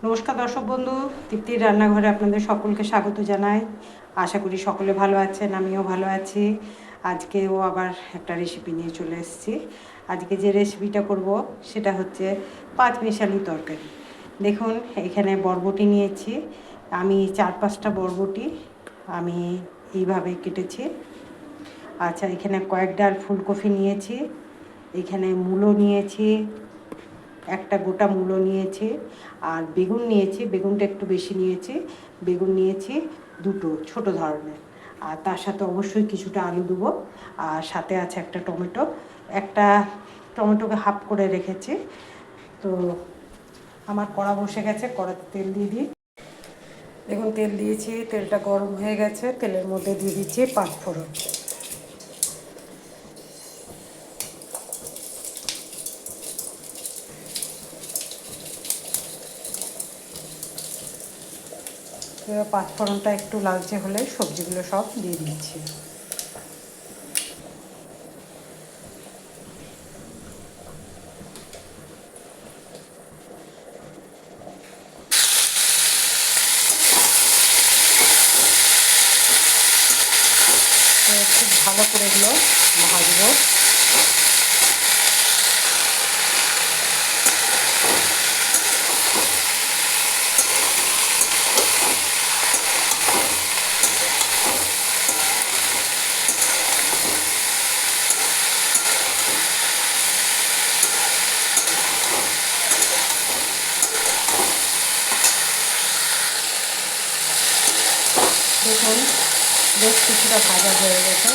নমস্কার দর্শক বন্ধু, তৃপ্তির রান্নাঘরে আপনাদের সকলকে স্বাগত জানাই। আশা করি সকলে ভালো আছেন, আমিও ভালো আছি। আজকেও আবার একটা রেসিপি নিয়ে চলে এসেছি। আজকে যে রেসিপিটা করব সেটা হচ্ছে পাঁচমিশালি তরকারি। দেখুন, এখানে বরবটি নিয়েছি আমি 4-5টা বরবটি আমি এইভাবে কেটেছি। আচ্ছা, এখানে কয়েক ডাল ফুলকপি নিয়েছি, এখানে মূলো নিয়েছি, একটা গোটা মূলো নিয়েছি, আর বেগুন নিয়েছি, বেগুনটা একটু বেশি নিয়েছি। বেগুন নিয়েছি দুটো ছোট ধরনের, আর তার সাথে অবশ্যই কিছুটা আলু দেবো, আর সাথে আছে একটা টমেটো। একটা টমেটোকে হাফ করে রেখেছি। তো আমার কড়া বসে গেছে, কড়াতে তেল দিয়ে দিই। দেখুন, তেল দিয়েছি, তেলটা গরম হয়ে গেছে। তেলের মধ্যে দিয়ে দিচ্ছি পাঁচফোড়ন। পাঁচফোড়নটা একটু লালচে হলে সবজিগুলো সব দিয়ে দিচ্ছি। খুব ভালো করে এগুলো ভাজবো। দেখুন, বেশ কিছুটা ভাজা হয়ে গেছে।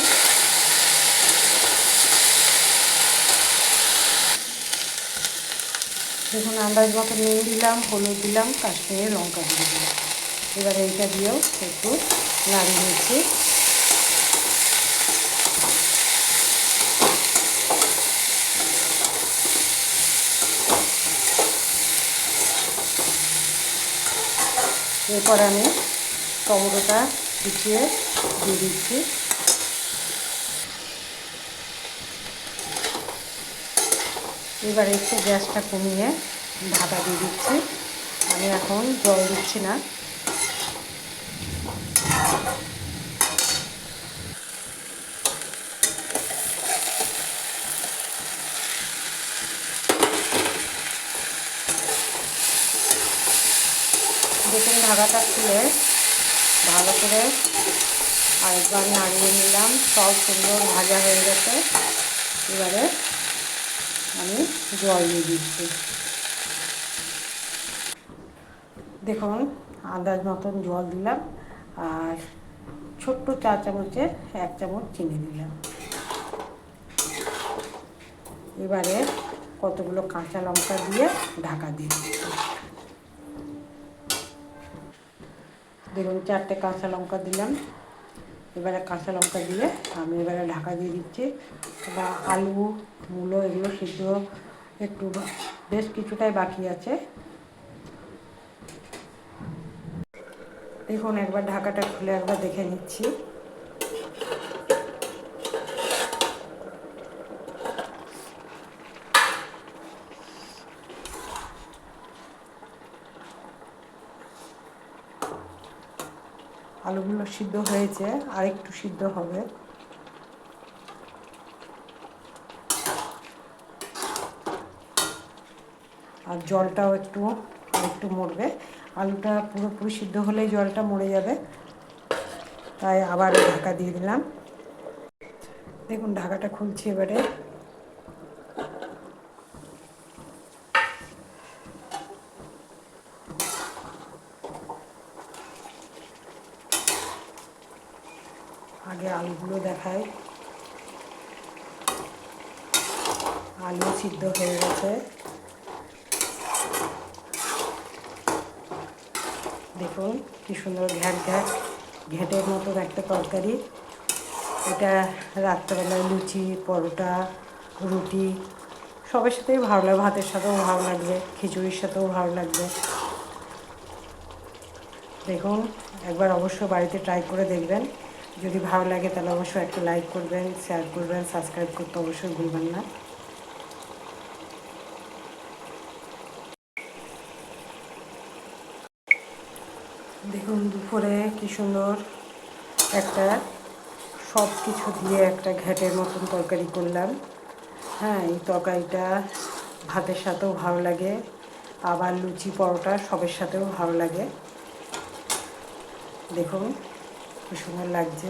দেখুন, আন্দাজ মতো নুন দিলাম, হলুদ দিলাম, কাশ্মীরি লঙ্কা দিয়ে দিলাম। এবারে এইটা দিয়েও একটু নাড়িয়ে নিচ্ছি। এরপর আমি টমেটোটা কুচিয়ে দিয়ে দিচ্ছি। এবারে একটু গ্যাসটা কমিয়ে ঢাকা দিয়ে দিচ্ছি। আমি এখন জল দিচ্ছি না। দেখুন, ঢাকাটা খুলে ভালো করে আরেকবার নাড়িয়ে নিলাম। সব সুন্দর ভাজা হয়ে গেছে। এবারে আমি জল দিয়ে দিচ্ছি। দেখুন, আন্দাজ মতন জল দিলাম, আর ছোট্ট 4 চামচের 1 চামচ চিনি দিলাম। এবারে কতগুলো কাঁচা লঙ্কা দিয়ে ঢাকা দিয়ে দিচ্ছি। দেখুন, 4টে কাঁচা লঙ্কা দিলাম। এবারে কাঁচা লঙ্কা দিয়ে আমি এবারে ঢাকা দিয়ে দিচ্ছি। বা আলু, মূলো এগুলো সিদ্ধ একটু বেশ কিছুটাই বাকি আছে। দেখুন, একবার ঢাকাটা খুলে একবার দেখে নিচ্ছি। আলুগুলো সিদ্ধ হয়েছে, আর একটু সিদ্ধ হবে। আর জলটাও একটু মরবে। আলুটা পুরোপুরি সিদ্ধ হলেই জলটা মরে যাবে, তাই আবার ঢাকা দিয়ে দিলাম। দেখুন, ঢাকাটা খুলছি এবারে। আগে আলুগুলো দেখাই। আলু সিদ্ধ হয়ে গেছে। দেখুন, কি সুন্দর ঘ্যাটের মতন একটা তরকারি। এটা রাত্রেবেলায় লুচি, পরোটা, রুটি সবের সাথেই ভালো লাগবে। ভাতের সাথেও ভালো লাগবে, খিচুড়ির সাথেও ভালো লাগবে। দেখুন, একবার অবশ্য বাড়িতে ট্রাই করে দেখবেন। যদি ভালো লাগে তাহলে অবশ্যই একটা লাইক করবেন, শেয়ার করবেন, সাবস্ক্রাইব করতে অবশ্যই ভুলবেন না। দেখুন দুপুরে কি সুন্দর একটা সব কিছু দিয়ে একটা ঘ্যাটের মতন তরকারি করলাম। হ্যাঁ, এই তরকারিটা ভাতের সাথেও ভালো লাগে, আবার লুচি পরোটা সবের সাথেও ভালো লাগে। দেখুন কি সুন্দর লাগছে।